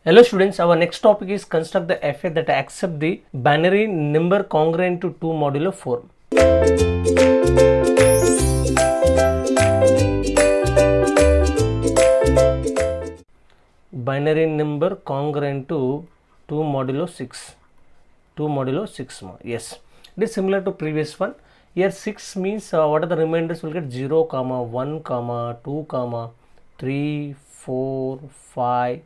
Hello students, our next topic is construct the FA that accept the binary number congruent to 2 modulo 4. Binary number congruent to 2 modulo 6. 2 modulo 6 yes, it is similar to previous one. Here 6 means what are the remainders? Will get 0 comma 1 comma 2 comma 3 4 5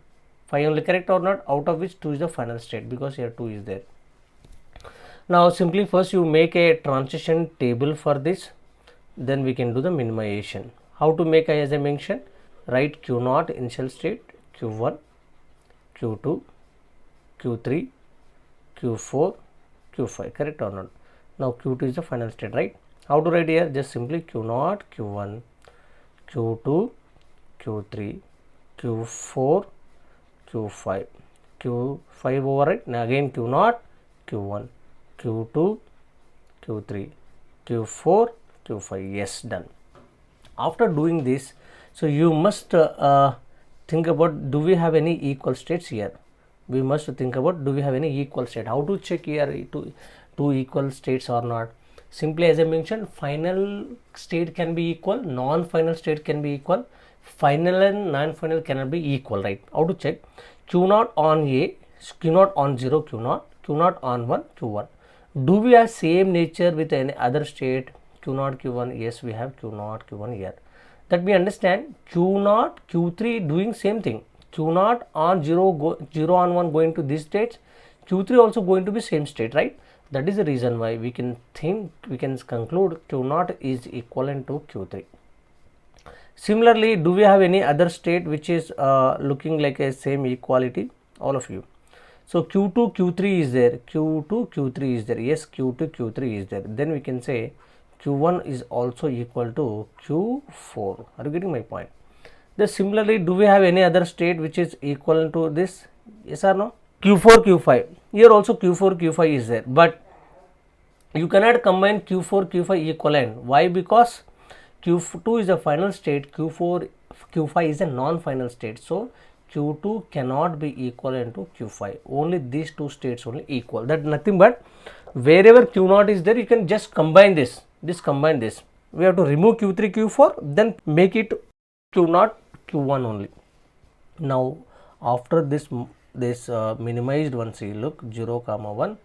only, correct or not? Out of which 2 is the final state, because here 2 is there. Now simply first you make a transition table for this, then we can do the minimization. How to make? As I mentioned, write Q0 initial state, Q1, Q2, Q3, Q4, Q5, correct or not? Now Q2 is the final state, right? How to write here? Just simply Q0, Q1, Q2, Q3, Q4, Q5, Q5 overwrite. Now again Q0, Q1, Q2, Q3, Q4, Q5. Yes, done. After doing this, so you must think about, do we have any equal states here? We must think about, do we have any equal state? How to check here two equal states or not? Simply as I mentioned, final state can be equal, non-final state can be equal, final and non-final cannot be equal, right? How to check? Q0 on A, Q0 on 0, Q0 on 1, Q1. Do we have same nature with any other state? Q0, Q1, yes, we have Q0, Q1 here. That we understand. Q0, Q3 doing same thing. Q0 on 0, 0 on 1 going to this state. Q3 also going to be same state, right? That is the reason why we can conclude Q0 is equivalent to Q3. Similarly, do we have any other state which is looking like a same equality? All of you. So Q2, Q3 is there. Q2, Q3 is there. Yes, Q2, Q3 is there. Then we can say Q1 is also equal to Q4. Are you getting my point? Then similarly, do we have any other state which is equal to this? Yes or no? Q4, Q5. Here also Q4, Q5 is there. But you cannot combine Q4, Q5 equivalent. Why? Because Q2 is a final state, Q4, Q5 is a non-final state. So Q2 cannot be equivalent to Q5. Only these two states only equal. That nothing but wherever Q0 is there, you can just combine this. Combine this. We have to remove Q3, Q4, then make it Q0, Q1 only. Now after this minimized one, see, look, 0 comma 1.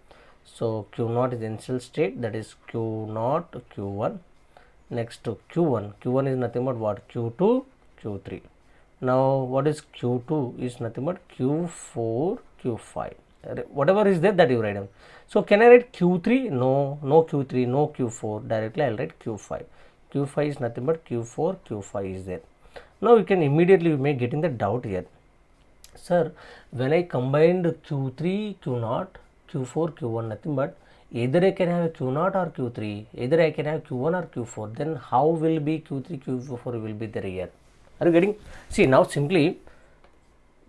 So Q0 is initial state, that is Q0, Q1. Next to Q1 is nothing but what? Q2, Q3. Now what is Q2 is nothing but Q4, Q5. Whatever is there, that you write down. So can I write Q3? No Q3, no Q4. Directly I'll write Q5. Q5 is nothing but Q4, Q5 is there. Now you can immediately make getting the doubt here. Sir, when I combined Q3, Q0, Q4, Q1, nothing but either I can have a Q0 or Q3, either I can have Q1 or Q4, then how will be Q3, Q4 will be there here? Are you getting? See, now simply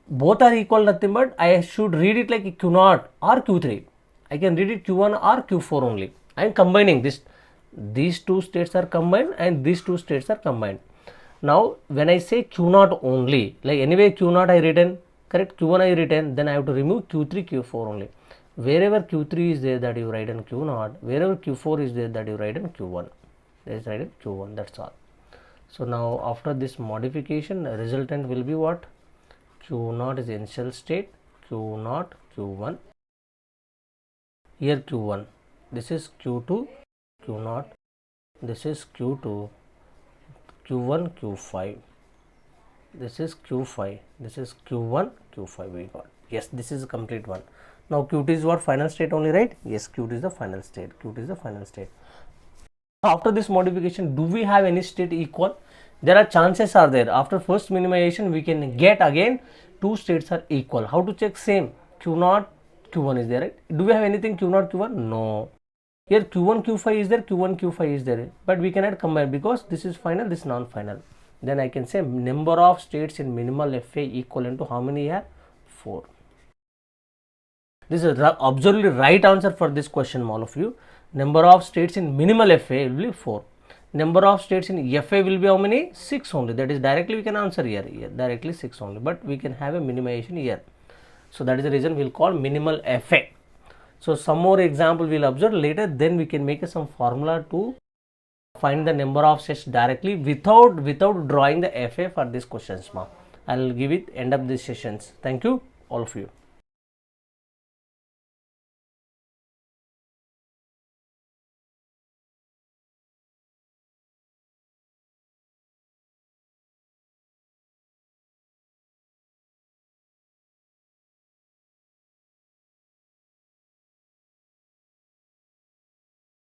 both are equal, nothing but I should read it like Q0 or Q3. I can read it Q1 or Q4 only. I am combining this. These two states are combined and these two states are combined. Now when I say Q0 only, like anyway Q0 I written, correct, Q1 I written, then I have to remove Q3, Q4 only. Wherever Q3 is there, that you write in Q0. Wherever Q4 is there, that you write in Q1. That is write in Q1. That's all. So now after this modification, resultant will be what? Q0 is initial state, Q0, Q1. Here Q1. This is Q2, Q0. This is Q2, Q1, Q5. This is Q5. This is Q1, Q5. We got. Yes, this is a complete one. Now Q2 is what? Final state only, right? Yes, Q2 is the final state. Q2 is the final state. After this modification, do we have any state equal? There are chances are there. After first minimization, we can get again two states are equal. How to check? Same. Q0, Q1 is there, right? Do we have anything Q0, Q1? No. Here Q1, Q5 is there, Q1, Q5 is there. But we cannot combine because this is final, this is non-final. Then I can say number of states in minimal FA equivalent to how many here? 4. This is absolutely right answer for this question, all of you. Number of states in minimal FA will be 4. Number of states in FA will be how many? 6 only. That is directly we can answer here. Directly 6 only. But we can have a minimization here. So that is the reason we'll call minimal FA. So some more example we'll observe later, then we can make some formula to find the number of sets directly without drawing the FA for these questions. I'll give it end of these sessions. Thank you all of you.